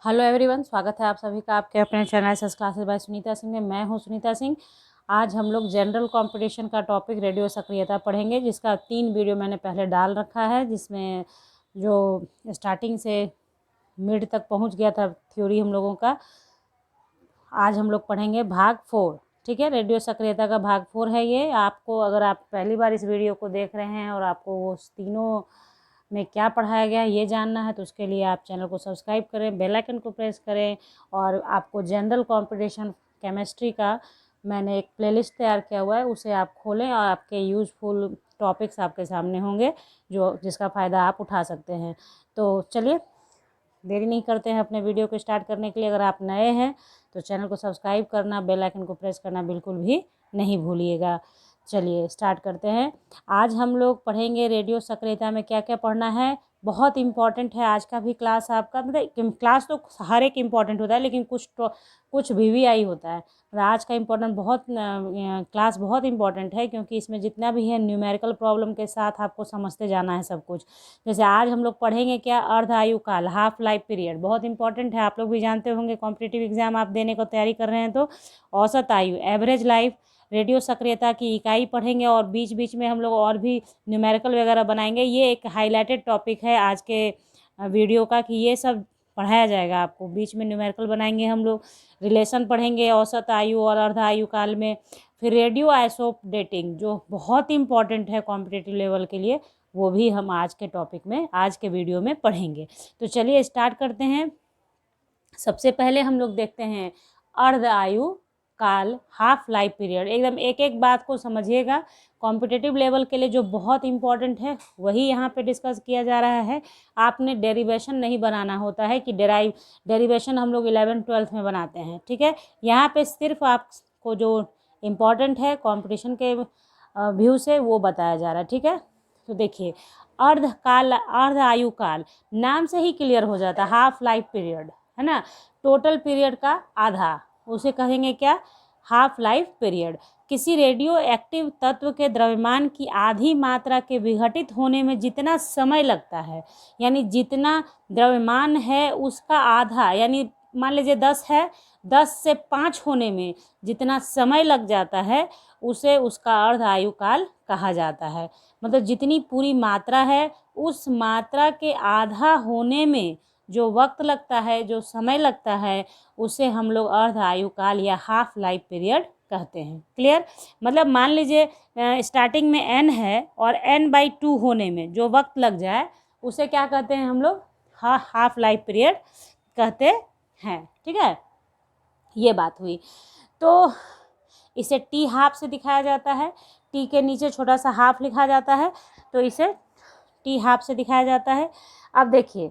Hello everyone, स्वागत है आप सभी का आपके अपने channel SS classes bye Sunita Singh में। मैं हूं सुनीता सिंह। आज हम लोग जनरल कंपटीशन का टॉपिक रेडियो सक्रियता पढ़ेंगे, जिसका 3 वीडियो मैंने पहले डाल रखा है, जिसमें जो स्टार्टिंग से मिड तक पहुंच गया था थ्योरी हम लोगों का। आज हम लोग पढ़ेंगे भाग 4। ठीक है, रेडियो सक्रियता का भाग 4 है ये। आपको, अगर आप पहली बार इस वीडियो को देख रहे हैं और आपको वो तीनों में क्या पढ़ाया गया है ये जानना है, तो उसके लिए आप चैनल को सब्सक्राइब करें, बेल आइकन को प्रेस करें। और आपको जनरल कंपटीशन केमिस्ट्री का मैंने एक प्लेलिस्ट तैयार किया हुआ है, उसे आप खोलें और आपके यूज़फुल टॉपिक्स आपके सामने होंगे जिसका फ़ायदा आप उठा सकते हैं। तो चलिए, देरी नहीं करते हैं अपने वीडियो को स्टार्ट करने के लिए। अगर आप नए हैं तो चैनल को सब्सक्राइब करना, बेल आइकन को प्रेस करना बिल्कुल भी नहीं भूलिएगा। चलिए स्टार्ट करते हैं। आज हम लोग पढ़ेंगे रेडियो सक्रियता में क्या क्या पढ़ना है। बहुत इम्पॉर्टेंट है आज का भी क्लास आपका। मतलब क्लास तो हर एक इम्पॉर्टेंट होता है, लेकिन कुछ VVI होता है। आज का इम्पोर्टेंट बहुत क्लास बहुत इम्पॉर्टेंट है, क्योंकि इसमें जितना भी है न्यूमेरिकल प्रॉब्लम के साथ आपको समझते जाना है सब कुछ। जैसे आज हम लोग पढ़ेंगे क्या, अर्ध आयु काल, हाफ लाइफ पीरियड। बहुत इंपॉर्टेंट है, आप लोग भी जानते होंगे, कॉम्पिटिटिव एग्जाम आप देने को तैयारी कर रहे हैं तो। औसत आयु, एवरेज लाइफ, रेडियो सक्रियता की इकाई पढ़ेंगे, और बीच बीच में हम लोग और भी न्यूमेरिकल वगैरह बनाएंगे। ये एक हाईलाइटेड टॉपिक है आज के वीडियो का, कि ये सब पढ़ाया जाएगा आपको। बीच में न्यूमेरिकल बनाएंगे हम लोग, रिलेशन पढ़ेंगे औसत आयु और अर्ध आयु काल में। फिर रेडियो आइसोप डेटिंग, जो बहुत इंपॉर्टेंट है कॉम्पिटिटिव लेवल के लिए, वो भी हम आज के टॉपिक में, आज के वीडियो में पढ़ेंगे। तो चलिए स्टार्ट करते हैं। सबसे पहले हम लोग देखते हैं अर्ध आयु काल, हाफ लाइफ पीरियड। एकदम एक एक बात को समझिएगा। कॉम्पिटिटिव लेवल के लिए जो बहुत इंपॉर्टेंट है वही यहाँ पे डिस्कस किया जा रहा है। आपने डेरिवेशन नहीं बनाना होता है, कि डेरिवेशन हम लोग 11th-12th में बनाते हैं। ठीक है, यहाँ पे सिर्फ आपको जो इम्पॉर्टेंट है कॉम्पिटिशन के व्यू से वो बताया जा रहा है। ठीक है, तो देखिए, अर्ध आयु काल नाम से ही क्लियर हो जाता है, हाफ लाइफ पीरियड है ना। टोटल पीरियड का आधा, उसे कहेंगे क्या, हाफ लाइफ पीरियड। किसी रेडियो एक्टिव तत्व के द्रव्यमान की आधी मात्रा के विघटित होने में जितना समय लगता है, यानी जितना द्रव्यमान है उसका आधा, यानी मान लीजिए 10 है, 10 से 5 होने में जितना समय लग जाता है, उसे उसका अर्ध आयु काल कहा जाता है। मतलब जितनी पूरी मात्रा है, उस मात्रा के आधा होने में जो वक्त लगता है, जो समय लगता है, उसे हम लोग अर्ध आयु काल या हाफ लाइफ पीरियड कहते हैं। क्लियर? मतलब मान लीजिए स्टार्टिंग में n है, और n/2 होने में जो वक्त लग जाए, उसे क्या कहते हैं हम लोग, हाफ लाइफ पीरियड कहते हैं। ठीक है, ये बात हुई। तो इसे टी हाफ से दिखाया जाता है, टी के नीचे छोटा सा हाफ लिखा जाता है, तो इसे टी हाफ से दिखाया जाता है। अब देखिए,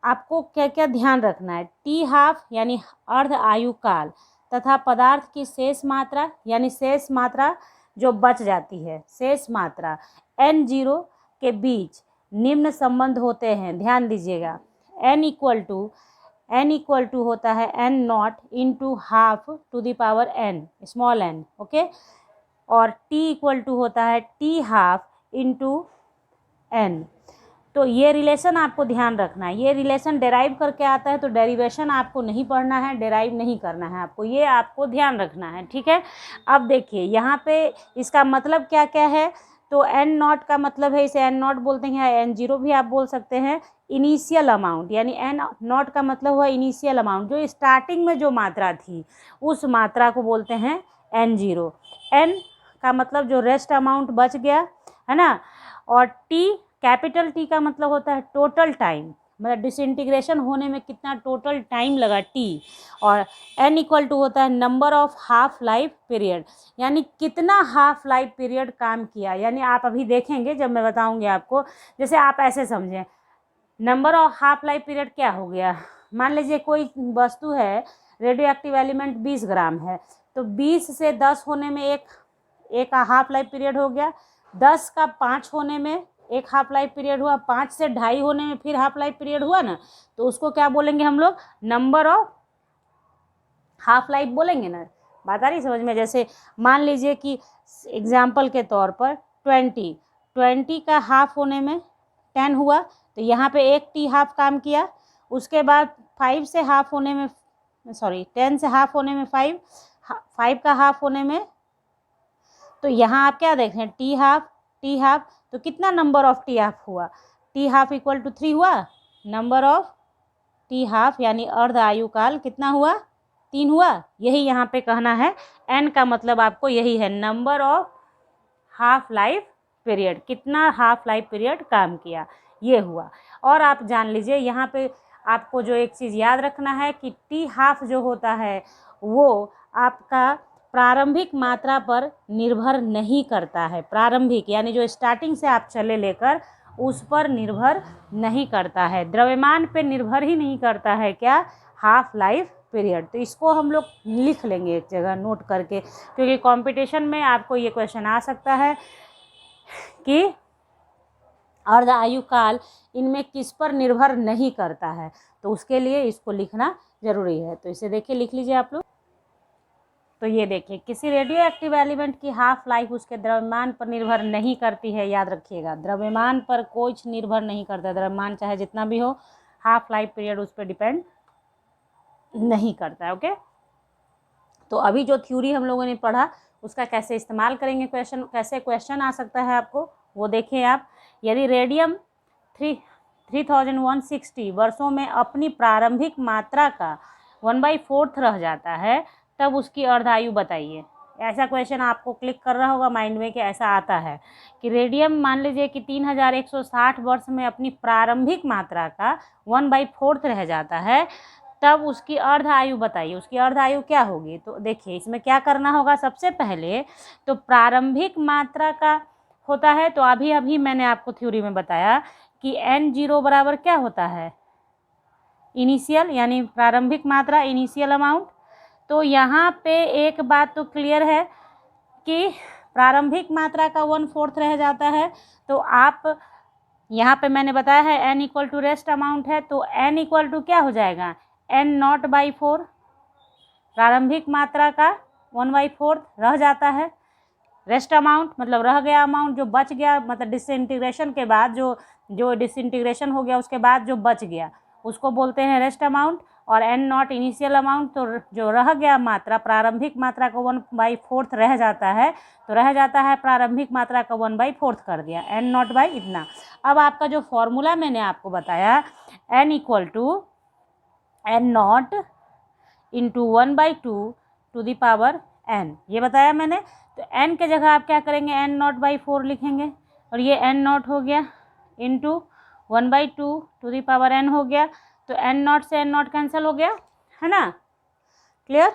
आपको क्या क्या ध्यान रखना है। टी हाफ यानी अर्ध आयु काल, तथा पदार्थ की शेष मात्रा, यानी शेष मात्रा जो बच जाती है, शेष मात्रा n0 के बीच निम्न संबंध होते हैं। ध्यान दीजिएगा, n इक्वल टू होता है n0 into half to the power n, small n, okay. और t इक्वल टू होता है t हाफ इंटू n। तो ये रिलेशन आपको ध्यान रखना है। ये रिलेशन डेराइव करके आता है, तो डेरिवेशन आपको नहीं पढ़ना है, डेराइव नहीं करना है आपको, ये आपको ध्यान रखना है। ठीक है, अब देखिए यहाँ पे इसका मतलब क्या क्या है। तो n0 का मतलब है, इसे n0 बोलते हैं, n0 भी आप बोल सकते हैं। इनिशियल अमाउंट, यानी n0 का मतलब हुआ इनिशियल अमाउंट, जो स्टार्टिंग में जो मात्रा थी उस मात्रा को बोलते हैं n0। n का मतलब जो रेस्ट अमाउंट बच गया है ना। और कैपिटल टी का मतलब होता है टोटल टाइम, मतलब डिसइंटीग्रेशन होने में कितना टोटल टाइम लगा, टी। और n इक्वल टू होता है number of half life period, यानी कितना हाफ लाइफ पीरियड काम किया। यानी आप अभी देखेंगे जब मैं बताऊंगी आपको, जैसे आप ऐसे समझें, number of half life period क्या हो गया। मान लीजिए कोई वस्तु है, रेडियो एक्टिव एलिमेंट 20 ग्राम है, तो 20 से 10 होने में एक हाफ लाइफ पीरियड हो गया। 10 का 5 होने में एक हाफ लाइफ पीरियड हुआ। 5 से 2.5 होने में फिर हाफ लाइफ पीरियड हुआ ना, तो उसको क्या बोलेंगे हम लोग, नंबर ऑफ हाफ लाइफ बोलेंगे ना। बात आ रही समझ में? जैसे मान लीजिए कि एग्जाम्पल के तौर पर 20 का हाफ होने में 10 हुआ, तो यहाँ पे एक टी हाफ काम किया। उसके बाद 5 से हाफ होने में, सॉरी 10 से हाफ होने में 5 का हाफ होने में, तो यहाँ आप क्या देख रहे हैं, टी हाफ, तो कितना नंबर ऑफ टी हाफ हुआ, टी हाफ इक्वल टू 3 हुआ, नंबर ऑफ टी हाफ यानी अर्ध आयु काल कितना हुआ, 3 हुआ। यही यहाँ पे कहना है, एन का मतलब आपको यही है, number of half life period, कितना हाफ लाइफ पीरियड काम किया, ये हुआ। और आप जान लीजिए यहाँ पे आपको जो एक चीज़ याद रखना है कि टी हाफ जो होता है वो आपका प्रारंभिक मात्रा पर निर्भर नहीं करता है, प्रारंभिक यानी जो स्टार्टिंग से आप चले लेकर उस पर निर्भर नहीं करता है, द्रव्यमान पे निर्भर ही नहीं करता है क्या, हाफ लाइफ पीरियड। तो इसको हम लोग लिख लेंगे एक जगह नोट करके, क्योंकि कंपटीशन में आपको ये क्वेश्चन आ सकता है कि अर्ध आयु काल इनमें किस पर निर्भर नहीं करता है, तो उसके लिए इसको लिखना जरूरी है। तो इसे देखिए, लिख लीजिए आप लोग। तो ये देखिए, किसी रेडियो एक्टिव एलिमेंट की हाफ लाइफ उसके द्रव्यमान पर निर्भर नहीं करती है, याद रखिएगा, द्रव्यमान पर कुछ निर्भर नहीं करता, द्रव्यमान चाहे जितना भी हो, हाफ लाइफ पीरियड उस पर डिपेंड नहीं करता है। ओके, तो अभी जो थ्योरी हम लोगों ने पढ़ा उसका कैसे इस्तेमाल करेंगे, क्वेश्चन कैसे क्वेश्चन आ सकता है आपको वो देखिए आप। यदि रेडियम 3160 वर्षों में अपनी प्रारंभिक मात्रा का 1/4 रह जाता है, तब उसकी अर्धायु बताइए। ऐसा क्वेश्चन आपको क्लिक कर रहा होगा माइंड में कि ऐसा आता है कि रेडियम मान लीजिए कि 3160 वर्ष में अपनी प्रारंभिक मात्रा का 1/4 रह जाता है, तब उसकी अर्ध आयु बताइए, उसकी अर्ध आयु क्या होगी। तो देखिए इसमें क्या करना होगा, सबसे पहले तो प्रारंभिक मात्रा का होता है, तो अभी मैंने आपको थ्योरी में बताया कि n0 बराबर क्या होता है, इनिशियल यानी प्रारंभिक मात्रा, इनिशियल अमाउंट। तो यहाँ पे एक बात तो क्लियर है कि प्रारंभिक मात्रा का 1/4 रह जाता है, तो आप यहाँ पे मैंने बताया है n equal to rest amount है, तो n इक्वल टू क्या हो जाएगा, n0/4, प्रारंभिक मात्रा का 1/4 रह जाता है, रेस्ट अमाउंट मतलब रह गया अमाउंट जो बच गया, मतलब डिसइंटीग्रेशन के बाद जो डिसइंटीग्रेशन हो गया उसके बाद जो बच गया उसको बोलते हैं रेस्ट अमाउंट, और n0 इनिशियल अमाउंट, तो जो रह गया मात्रा, प्रारंभिक मात्रा का 1/4 रह जाता है, तो रह जाता है प्रारंभिक मात्रा का 1/4 कर दिया, n0 बाई इतना। अब आपका जो फॉर्मूला मैंने आपको बताया, n equal to n0 into 1/2 to the power n, ये बताया मैंने। तो n के जगह आप क्या करेंगे, n0/4 लिखेंगे, और ये n0 हो गया into 1/2 to the power n हो गया, तो n0 से n0 कैंसिल हो गया, है ना, क्लियर।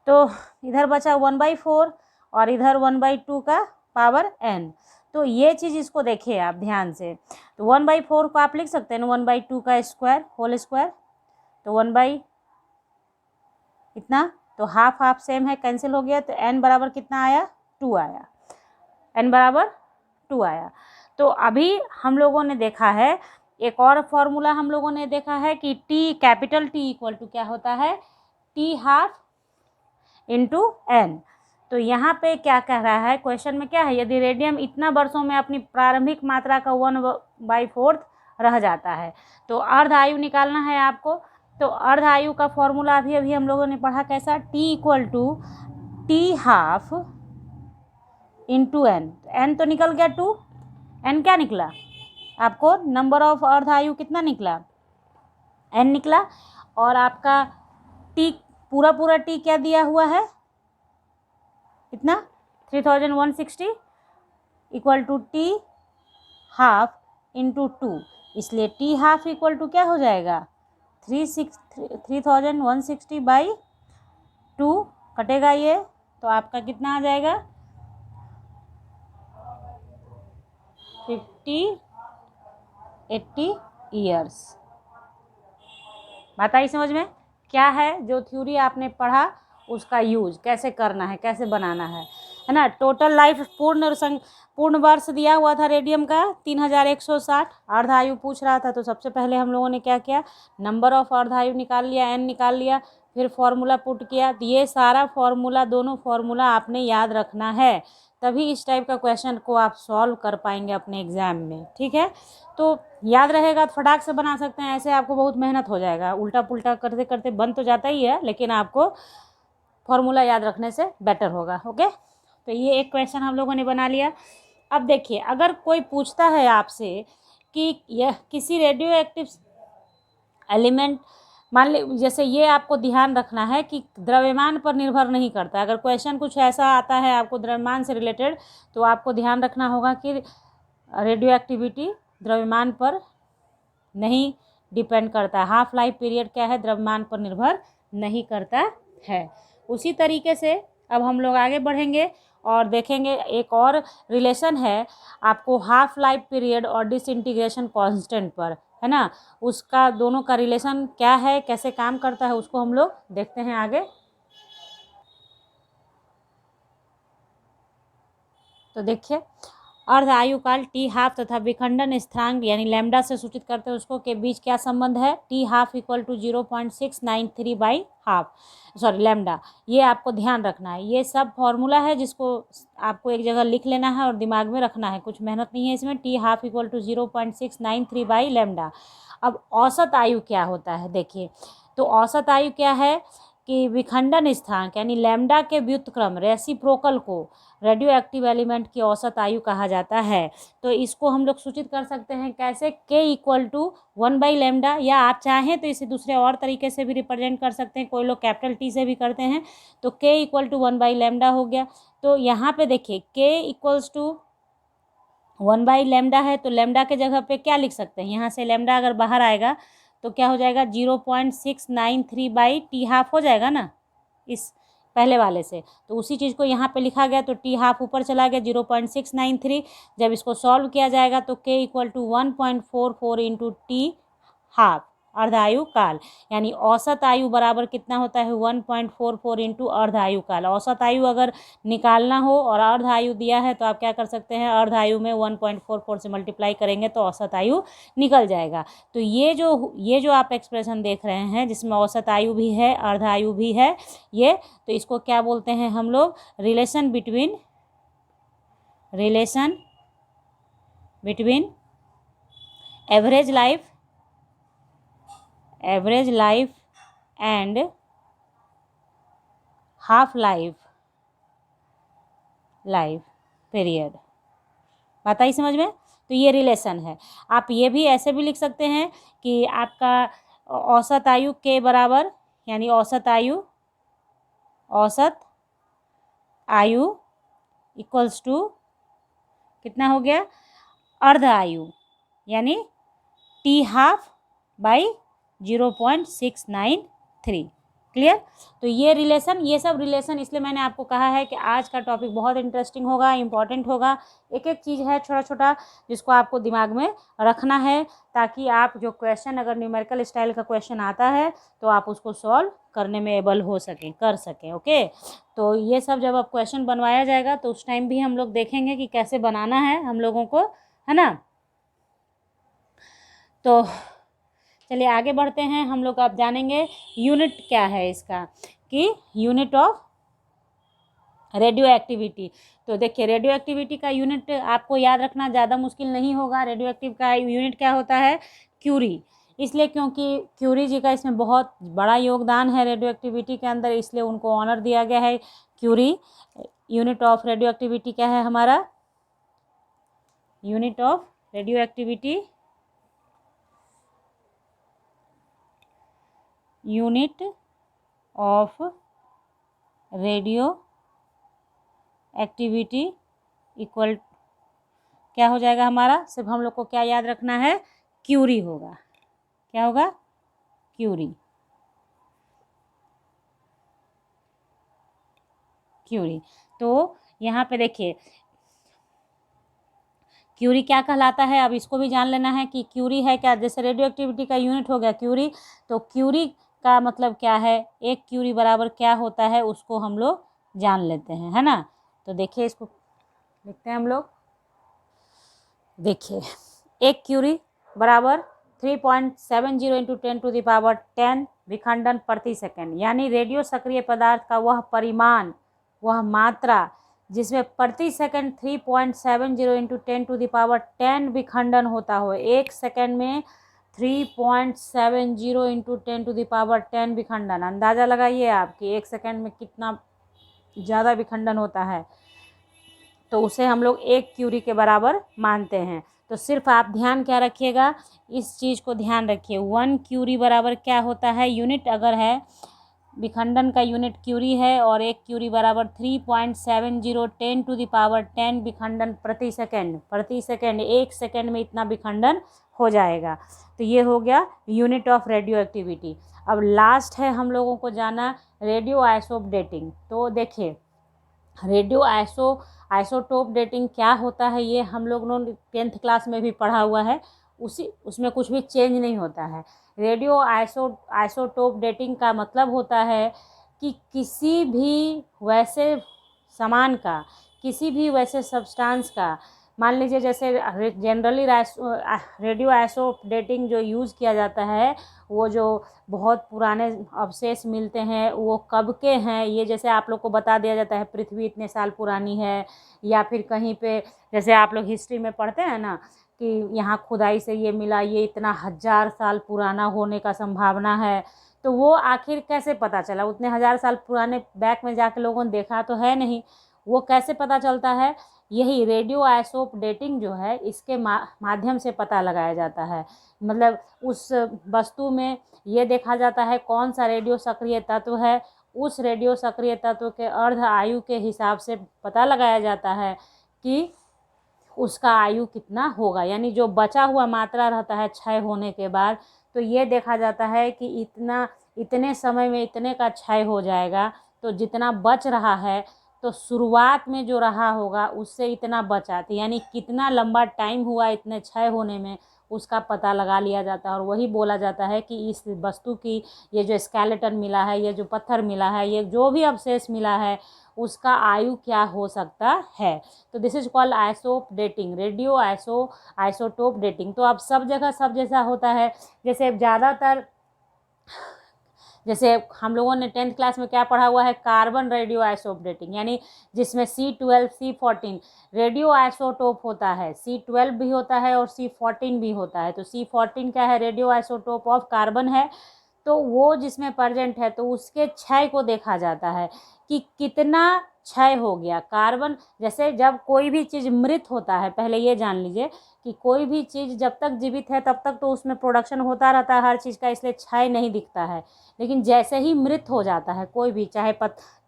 तो इधर बचा 1/4 और इधर 1/2 का पावर n। तो ये चीज़ इसको देखिए आप ध्यान से, तो 1/4 को आप लिख सकते हैं 1/2 का स्क्वायर होल स्क्वायर, तो 1 इतना, तो हाफ हाफ सेम है, कैंसिल हो गया, तो n बराबर कितना आया, 2 आया, n बराबर 2 आया। तो अभी हम लोगों ने देखा है एक और फॉर्मूला, हम लोगों ने देखा है कि t capital T equal to क्या होता है, t हाफ इंटू n। तो यहाँ पे क्या कह रहा है क्वेश्चन में, क्या है, यदि रेडियम इतना वर्षों में अपनी प्रारंभिक मात्रा का 1/4 रह जाता है, तो अर्ध आयु निकालना है आपको। तो अर्ध आयु का फॉर्मूला अभी हम लोगों ने पढ़ा कैसा, t equal to t half into n, n तो निकल गया 2, n क्या निकला आपको, नंबर ऑफ अर्ध आयु कितना निकला, n निकला, और आपका t पूरा t क्या दिया हुआ है, इतना 3160 equal to t half into 2, इसलिए t हाफ इक्वल टू क्या हो जाएगा, 3160 बाई 2 कटेगा ये, तो आपका कितना आ जाएगा 80 ईयर्स। बात आई समझ में, क्या है जो थ्योरी आपने पढ़ा उसका यूज कैसे करना है, कैसे बनाना है ना। टोटल लाइफ पूर्ण वर्ष दिया हुआ था रेडियम का 3160, अर्धायु पूछ रहा था, तो सबसे पहले हम लोगों ने क्या किया, नंबर ऑफ अर्धायु निकाल लिया, n निकाल लिया, फिर फॉर्मूला पुट किया। तो ये सारा फॉर्मूला, दोनों फॉर्मूला आपने याद रखना है, तभी इस टाइप का क्वेश्चन को आप सॉल्व कर पाएंगे अपने एग्जाम में, ठीक है। तो याद रहेगा तो फटाक से बना सकते हैं, ऐसे आपको बहुत मेहनत हो जाएगा, उल्टा पुल्टा करते करते बन तो जाता ही है, लेकिन आपको फॉर्मूला याद रखने से बेटर होगा। ओके, तो ये एक क्वेश्चन हम लोगों ने बना लिया। अब देखिए, अगर कोई पूछता है आपसे कि यह किसी रेडियो एक्टिव एलिमेंट, मान ली जैसे ये आपको ध्यान रखना है कि द्रव्यमान पर निर्भर नहीं करता। अगर क्वेश्चन कुछ ऐसा आता है आपको द्रव्यमान से रिलेटेड, तो आपको ध्यान रखना होगा कि रेडियो एक्टिविटी द्रव्यमान पर नहीं डिपेंड करता है। हाफ लाइफ पीरियड क्या है, द्रव्यमान पर निर्भर नहीं करता है। उसी तरीके से अब हम लोग आगे बढ़ेंगे और देखेंगे एक और रिलेशन है आपको हाफ लाइफ पीरियड और डिसइंटीग्रेशन कांस्टेंट पर, है ना। उसका दोनों का रिलेशन क्या है, कैसे काम करता है, उसको हम लोग देखते हैं आगे। तो देखिए, अर्ध आयु काल टी हाफ तथा विखंडन स्थिरांक यानी लैम्डा से सूचित करते हैं उसको के बीच क्या संबंध है, T half equal to 0.693 by half, sorry lambda. ये आपको ध्यान रखना है, ये सब फॉर्मूला है जिसको आपको एक जगह लिख लेना है और दिमाग में रखना है, कुछ मेहनत नहीं है इसमें। T half equal to 0.693 by lambda. अब औसत आयु क्या होता है, देखिए, तो औसत आयु क्या है कि विखंडन स्थिरांक यानी लैम्डा के व्युत्क्रम रेसिप्रोकल को रेडियो एक्टिव एलिमेंट की औसत आयु कहा जाता है। तो इसको हम लोग सूचित कर सकते हैं कैसे, k इक्वल टू 1/λ, या आप चाहें तो इसे दूसरे और तरीके से भी रिप्रेजेंट कर सकते हैं, कोई लोग कैपिटल टी से भी करते हैं। तो k इक्वल टू 1/λ हो गया। तो यहाँ पे देखिए k इक्वल्स टू 1/λ है, तो लैम्डा के जगह पे क्या लिख सकते हैं, यहाँ से लैम्डा अगर बाहर आएगा तो क्या हो जाएगा, 0.693 बाई टी हाफ हो जाएगा ना, इस पहले वाले से। तो उसी चीज़ को यहाँ पे लिखा गया, तो टी हाफ ऊपर चला गया 0.693। जब इसको सॉल्व किया जाएगा तो k equal to 1.44 into T half अर्धायु काल, यानी औसत आयु बराबर कितना होता है, 1.44 इंटू अर्धायु काल। औसत आयु अगर निकालना हो और अर्ध आयु दिया है तो आप क्या कर सकते हैं, अर्ध आयु में 1.44 से मल्टीप्लाई करेंगे तो औसत आयु निकल जाएगा। तो ये जो आप एक्सप्रेशन देख रहे हैं जिसमें औसत आयु भी है अर्ध आयु भी है, ये तो इसको क्या बोलते हैं हम लोग, relation between average life and half life period. बात आई समझ में। तो ये रिलेशन है। आप ये भी ऐसे भी लिख सकते हैं कि आपका औसत आयु के बराबर, यानी औसत आयु इक्वल्स टू कितना हो गया, अर्ध आयु, यानी टी हाफ बाई 0.693। क्लियर। तो ये सब रिलेशन इसलिए मैंने आपको कहा है कि आज का टॉपिक बहुत इंटरेस्टिंग होगा, इंपॉर्टेंट होगा। एक एक चीज़ है छोटा छोटा जिसको आपको दिमाग में रखना है, ताकि आप जो क्वेश्चन अगर न्यूमेरिकल स्टाइल का क्वेश्चन आता है तो आप उसको सॉल्व करने में एबल कर सकें। ओके, तो ये सब जब आप क्वेश्चन बनवाया जाएगा तो उस टाइम भी हम लोग देखेंगे कि कैसे बनाना है हम लोगों को, है ना। तो चलिए आगे बढ़ते हैं हम लोग। अब जानेंगे यूनिट क्या है इसका, कि यूनिट ऑफ रेडियो एक्टिविटी। तो देखिए, रेडियो एक्टिविटी का यूनिट आपको याद रखना ज़्यादा मुश्किल नहीं होगा। रेडियो एक्टिव का यूनिट क्या होता है, क्यूरी। इसलिए क्योंकि क्यूरी जी का इसमें बहुत बड़ा योगदान है रेडियो एक्टिविटी के अंदर, इसलिए उनको ऑनर दिया गया है Curie. Unit of radio activity क्या है हमारा, unit of radio activity, unit of radio activity equal क्या हो जाएगा हमारा, सिर्फ हम लोग को क्या याद रखना है, क्यूरी होगा। क्या होगा, क्यूरी। तो यहाँ पे देखिए क्यूरी क्या कहलाता है, अब इसको भी जान लेना है कि क्यूरी है क्या। जैसे रेडियो एक्टिविटी का यूनिट हो गया क्यूरी, तो क्यूरी का मतलब क्या है, एक क्यूरी बराबर क्या होता है उसको हम लोग जान लेते हैं, है ना। तो देखिए इसको लिखते हैं हम लोग। देखिए, एक क्यूरी बराबर 3.70 इंटू 10⁻10 विखंडन प्रति सेकेंड, यानी रेडियो सक्रिय पदार्थ का वह परिमाण, वह मात्रा जिसमें प्रति सेकंड 3.70 इंटू 10⁻10 विखंडन होता हो। 1 सेकंड में 3.70 इंटू 10⁻10 विखंडन, अंदाज़ा लगाइए आप कि 1 सेकंड में कितना ज़्यादा विखंडन होता है। तो उसे हम लोग 1 क्यूरी के बराबर मानते हैं। तो सिर्फ आप ध्यान क्या रखिएगा, इस चीज़ को ध्यान रखिए, 1 क्यूरी बराबर क्या होता है, यूनिट अगर है, विखंडन का यूनिट क्यूरी है, और 1 क्यूरी बराबर 3.70 10⁻10 विखंडन प्रति सेकंड। 1 सेकंड में इतना विखंडन हो जाएगा। तो ये हो गया यूनिट ऑफ रेडियो एक्टिविटी। अब लास्ट है हम लोगों को जाना रेडियो आइसोटोप डेटिंग। तो देखिए, रेडियो आइसोटोप डेटिंग क्या होता है, ये हम लोगों ने 10th क्लास में भी पढ़ा हुआ है, उसमें कुछ भी चेंज नहीं होता है। रेडियो आइसोटोप डेटिंग का मतलब होता है कि किसी भी वैसे सामान का, किसी भी वैसे सब्सटेंस का, मान लीजिए जैसे जनरली रेडियो आइसोटोप डेटिंग जो यूज़ किया जाता है, वो जो बहुत पुराने अवशेष मिलते हैं वो कब के हैं, ये जैसे आप लोग को बता दिया जाता है पृथ्वी इतने साल पुरानी है, या फिर कहीं पे जैसे आप लोग हिस्ट्री में पढ़ते हैं ना कि यहाँ खुदाई से ये मिला, ये इतना 1000 साल पुराना होने का संभावना है। तो वो आखिर कैसे पता चला, उतने 1000 साल पुराने बैक में जाके लोगों ने देखा तो है नहीं, वो कैसे पता चलता है, यही रेडियो आइसोटोप डेटिंग जो है इसके माध्यम से पता लगाया जाता है। मतलब उस वस्तु में ये देखा जाता है कौन सा रेडियो सक्रिय तत्व है, उस रेडियो सक्रिय तत्व के अर्ध आयु के हिसाब से पता लगाया जाता है कि उसका आयु कितना होगा, यानी जो बचा हुआ मात्रा रहता है क्षय होने के बाद, तो ये देखा जाता है कि इतने समय में इतने का क्षय हो जाएगा, तो जितना बच रहा है तो शुरुआत में जो रहा होगा उससे इतना बचा, तो यानी कितना लंबा टाइम हुआ इतने क्षय होने में, उसका पता लगा लिया जाता है। और वही बोला जाता है कि इस वस्तु की ये जो स्केलेटन मिला है, ये जो पत्थर मिला है, ये जो भी अवशेष मिला है, उसका आयु क्या हो सकता है। तो this is called isotope dating, radio isotope dating. तो अब सब जगह सब जैसा होता है, जैसे ज़्यादातर, जैसे हम लोगों ने 10th क्लास में क्या पढ़ा हुआ है, कार्बन रेडियो आइसोटोप डेटिंग, यानी जिसमें C12 C14 रेडियो आइसोटोप होता है, C12 भी होता है और C14 भी होता है। तो C14 क्या है, रेडियो आइसोटोप ऑफ कार्बन है, तो वो जिसमें प्रेजेंट है तो उसके क्षय को देखा जाता है कि कितना क्षय हो गया। कार्बन, जैसे जब कोई भी चीज़ मृत होता है, पहले ये जान लीजिए कि कोई भी चीज़ जब तक जीवित है तब तक तो उसमें प्रोडक्शन होता रहता है हर चीज़ का, इसलिए क्षय नहीं दिखता है। लेकिन जैसे ही मृत हो जाता है कोई भी, चाहे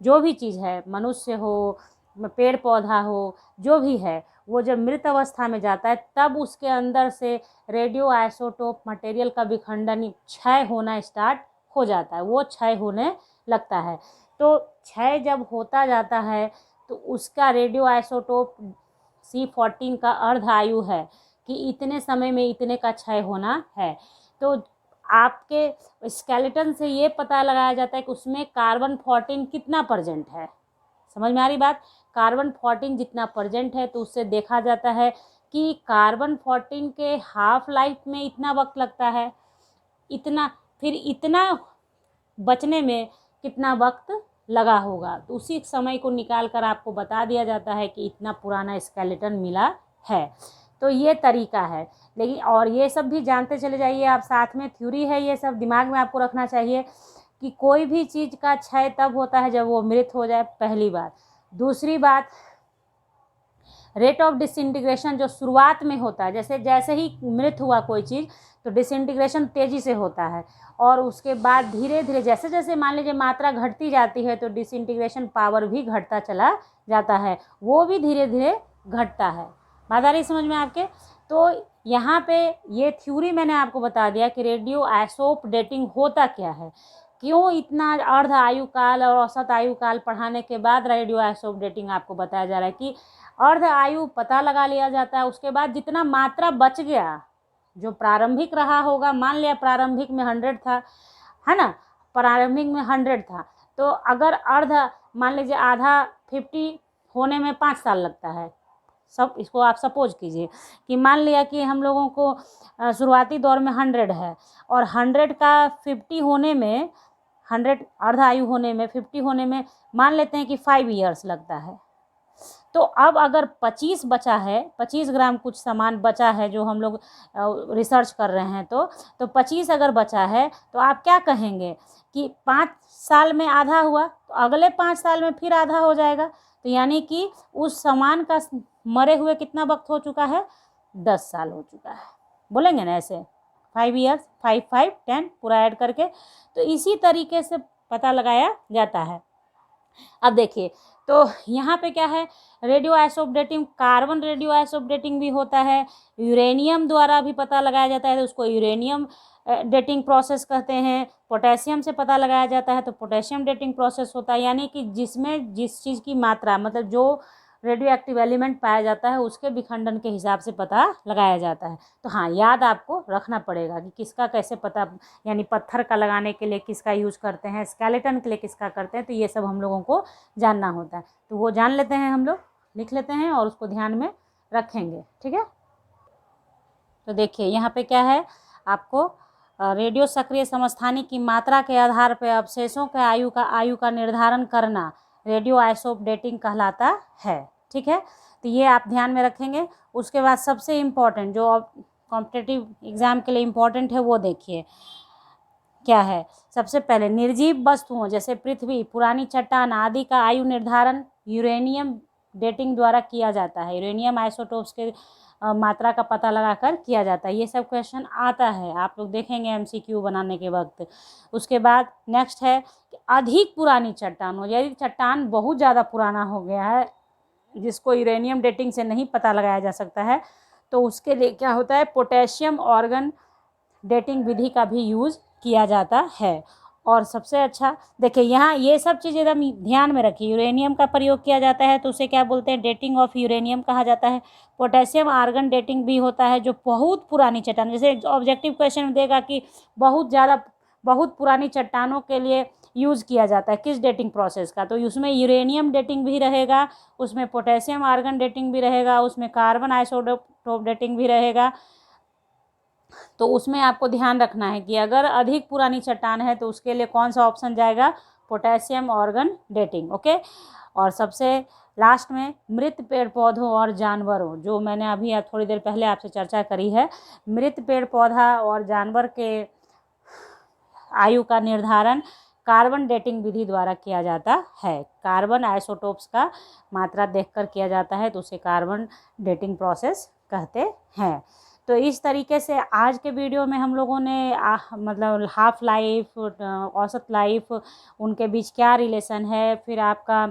जो भी चीज़ है, मनुष्य हो, पेड़ पौधा हो, जो भी है, वो जब मृत अवस्था में जाता है तब उसके अंदर से रेडियो आइसोटोप मटेरियल का विखंडन, क्षय होना स्टार्ट हो जाता है, वो क्षय होने लगता है। तो क्षय जब होता जाता है तो उसका रेडियो आइसोटोप C14 का अर्ध आयु है कि इतने समय में इतने का क्षय होना है। तो आपके स्केलेटन से ये पता लगाया जाता है कि उसमें कार्बन 14 कितना प्रेजेंट है। समझ में आ रही बात, कार्बन 14 जितना प्रेजेंट है तो उससे देखा जाता है कि कार्बन 14 के हाफ लाइफ में इतना वक्त लगता है, इतना, फिर इतना बचने में कितना वक्त लगा होगा, तो उसी समय को निकाल कर आपको बता दिया जाता है कि इतना पुराना स्केलेटन मिला है। तो ये तरीका है। लेकिन और ये सब भी जानते चले जाइए आप, साथ में थ्योरी है, ये सब दिमाग में आपको रखना चाहिए कि कोई भी चीज़ का क्षय तब होता है जब वो मृत हो जाए, पहली बात। दूसरी बात, रेट ऑफ डिसइंटीग्रेशन जो शुरुआत में होता है, जैसे ही मृत हुआ कोई चीज़ तो डिसइंटीग्रेशन तेज़ी से होता है, और उसके बाद धीरे धीरे जैसे जैसे मान लीजिए मात्रा घटती जाती है तो डिसइंटीग्रेशन पावर भी घटता चला जाता है, वो भी धीरे धीरे घटता है। बात आ रही समझ में आपके। तो यहाँ पे ये थ्योरी मैंने आपको बता दिया कि रेडियो आइसोटोप डेटिंग होता क्या है, क्यों इतना अर्ध आयु काल और औसत आयु काल पढ़ाने के बाद रेडियो आइसोटोप डेटिंग आपको बताया जा रहा है कि अर्ध आयु पता लगा लिया जाता है, उसके बाद जितना मात्रा बच गया, जो प्रारंभिक रहा होगा, मान लिया प्रारंभिक में 100 था, है ना, प्रारंभिक में 100 था, तो अगर अर्ध, मान लीजिए आधा 50 होने में 5 साल लगता है, सब इसको आप सपोज कीजिए कि मान लिया कि हम लोगों को शुरुआती दौर में 100 है, और 100 का 50 होने में, 100 अर्ध आयु होने में, 50 होने में मान लेते हैं कि 5 ईयर्स लगता है। तो अब अगर 25 बचा है, 25 ग्राम कुछ सामान बचा है जो हम लोग रिसर्च कर रहे हैं, तो 25 अगर बचा है तो आप क्या कहेंगे कि 5 साल में आधा हुआ, तो अगले 5 साल में फिर आधा हो जाएगा। तो यानी कि उस सामान का मरे हुए कितना वक्त हो चुका है, 10 साल हो चुका है। बोलेंगे ना ऐसे 5 ईयर्स, 5 5 10 पूरा ऐड करके। तो इसी तरीके से पता लगाया जाता है। अब देखिए, तो यहाँ पे क्या है, radio isotope dating, carbon radio isotope dating भी होता है, यूरेनियम द्वारा भी पता लगाया जाता है, तो उसको यूरेनियम डेटिंग प्रोसेस कहते हैं। पोटेशियम से पता लगाया जाता है तो पोटेशियम डेटिंग प्रोसेस होता है। यानी कि जिसमें जिस चीज़ की मात्रा, मतलब जो रेडियो एक्टिव एलिमेंट पाया जाता है उसके विखंडन के हिसाब से पता लगाया जाता है। तो हाँ, याद आपको रखना पड़ेगा कि किसका कैसे पता, यानी पत्थर का लगाने के लिए किसका यूज़ करते हैं, स्केलेटन के लिए किसका करते हैं, तो ये सब हम लोगों को जानना होता है। तो वो जान लेते हैं, हम लोग लिख लेते हैं और उसको ध्यान में रखेंगे, ठीक है। तो देखिए यहाँ पे क्या है, आपको रेडियो सक्रिय समस्थानिक की मात्रा के आधार पर अवशेषों के आयु का निर्धारण करना रेडियो आइसोटोप डेटिंग कहलाता है, ठीक है। तो ये आप ध्यान में रखेंगे। उसके बाद सबसे इम्पॉर्टेंट जो कॉम्पिटिटिव एग्ज़ाम के लिए इम्पॉर्टेंट है वो देखिए क्या है। सबसे पहले निर्जीव वस्तुओं जैसे पृथ्वी, पुरानी चट्टान आदि का आयु निर्धारण यूरेनियम डेटिंग द्वारा किया जाता है। यूरेनियम आइसोटोप्स के मात्रा का पता लगाकर किया जाता है। ये सब क्वेश्चन आता है, आप लोग देखेंगे एमसीक्यू बनाने के वक्त। उसके बाद नेक्स्ट है कि अधिक पुरानी चट्टान हो, यदि चट्टान बहुत ज़्यादा पुराना हो गया है जिसको यूरेनियम डेटिंग से नहीं पता लगाया जा सकता है, तो उसके लिए क्या होता है, पोटेशियम ऑर्गन डेटिंग विधि का भी यूज़ किया जाता है। और सबसे अच्छा देखिए, यहाँ ये सब चीज़ एकदम ध्यान में रखिए। यूरेनियम का प्रयोग किया जाता है तो उसे क्या बोलते हैं, डेटिंग ऑफ यूरेनियम कहा जाता है। पोटेशियम आर्गन डेटिंग भी होता है, जो बहुत पुरानी चट्टान, जैसे ऑब्जेक्टिव क्वेश्चन देगा कि बहुत पुरानी चट्टानों के लिए यूज़ किया जाता है किस डेटिंग प्रोसेस का, तो उसमें यूरेनियम डेटिंग भी रहेगा, उसमें पोटेशियम आर्गन डेटिंग भी रहेगा, उसमें कार्बन आइसोटोप डेटिंग भी रहेगा। तो उसमें आपको ध्यान रखना है कि अगर अधिक पुरानी चट्टान है तो उसके लिए कौन सा ऑप्शन जाएगा, पोटेशियम ऑर्गन डेटिंग, ओके। और सबसे लास्ट में मृत पेड़ पौधों और जानवरों, जो मैंने अभी थोड़ी देर पहले आपसे चर्चा करी है, मृत पेड़ पौधा और जानवर के आयु का निर्धारण कार्बन डेटिंग विधि द्वारा किया जाता है। कार्बन आइसोटोप्स का मात्रा देखकर किया जाता है तो उसे कार्बन डेटिंग प्रोसेस कहते हैं। तो इस तरीके से आज के वीडियो में हम लोगों ने मतलब हाफ लाइफ, औसत लाइफ, उनके बीच क्या रिलेशन है, फिर आपका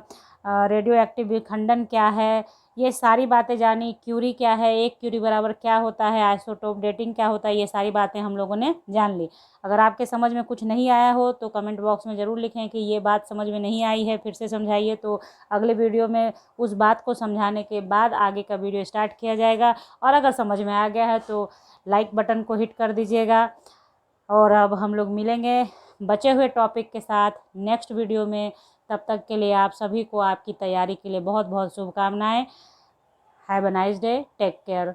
रेडियो एक्टिव विखंडन क्या है, ये सारी बातें जानी। क्यूरी क्या है, एक क्यूरी बराबर क्या होता है, आइसोटोप डेटिंग क्या होता है, ये सारी बातें हम लोगों ने जान ली। अगर आपके समझ में कुछ नहीं आया हो तो कमेंट बॉक्स में ज़रूर लिखें कि ये बात समझ में नहीं आई है, फिर से समझाइए। तो अगले वीडियो में उस बात को समझाने के बाद आगे का वीडियो स्टार्ट किया जाएगा। और अगर समझ में आ गया है तो लाइक बटन को हिट कर दीजिएगा। और अब हम लोग मिलेंगे बचे हुए टॉपिक के साथ नेक्स्ट वीडियो में। तब तक के लिए आप सभी को आपकी तैयारी के लिए बहुत बहुत शुभकामनाएं। Have a nice day, take care.